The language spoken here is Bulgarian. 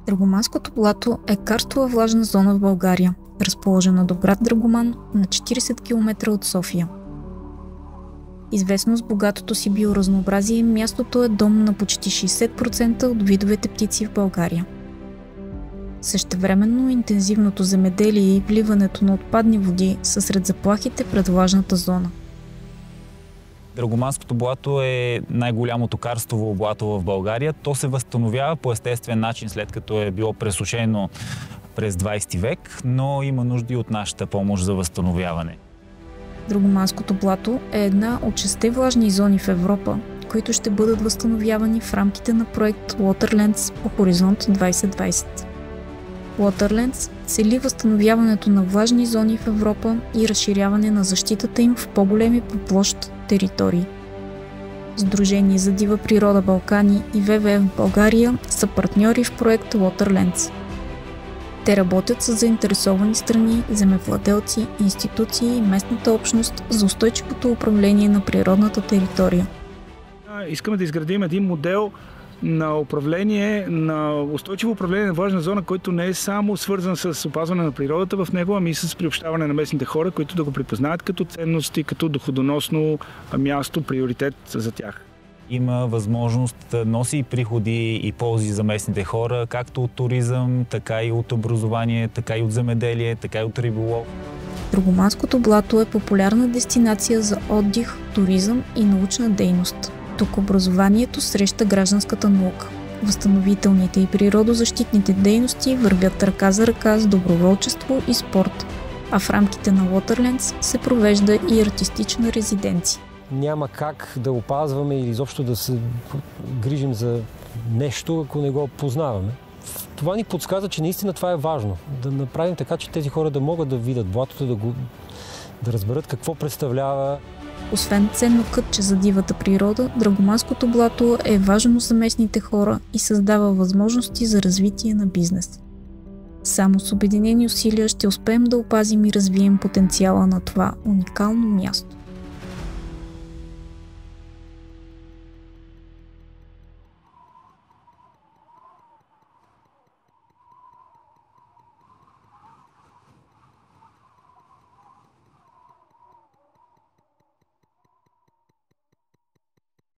Драгоманското блато е карстова влажна зона в България, разположена до град Драгоман на 40 км от София. Известно с богатото си биоразнообразие, мястото е дом на почти 60% от видовете птици в България. Същевременно интензивното земеделие и вливането на отпадни води са сред заплахите пред влажната зона. Драгоманското блато е най-голямото карстово блато в България. То се възстановява по естествен начин, след като е било пресушено през 20 век, но има нужди от нашата помощ за възстановяване. Драгоманското блато е една от 6 влажни зони в Европа, които ще бъдат възстановявани в рамките на проект Waterlands по Хоризонт 2020. Waterlands цели възстановяването на влажни зони в Европа и разширяване на защитата им в по-големи по площ територии. Сдружение за дива природа Балкани и ВВФ България са партньори в проект Waterlands. Те работят с заинтересовани страни, земевладелци, институции и местната общност за устойчивото управление на природната територия. Искаме да изградим един модел на управление, на устойчиво управление на влажна зона, който не е само свързан с опазване на природата в него, ами и с приобщаване на местните хора, които да го припознаят като ценности, като доходоносно място, приоритет за тях. Има възможност да носи приходи и ползи за местните хора, както от туризъм, така и от образование, така и от земеделие, така и от риболов. Драгоманското блато е популярна дестинация за отдих, туризъм и научна дейност. Тук образованието среща гражданската наука. Възстановителните и природозащитните дейности вървят ръка за ръка с доброволчество и спорт, а в рамките на Waterlands се провежда и артистична резиденция. Няма как да опазваме или изобщо да се грижим за нещо, ако не го познаваме. Това ни подсказва, че наистина това е важно. Да направим така, че тези хора да могат да видят блатото, да разберат какво представлява. Освен ценно кътче за дивата природа, Драгоманското блато е важно за местните хора и създава възможности за развитие на бизнес. Само с обединени усилия ще успеем да опазим и развием потенциала на това уникално място.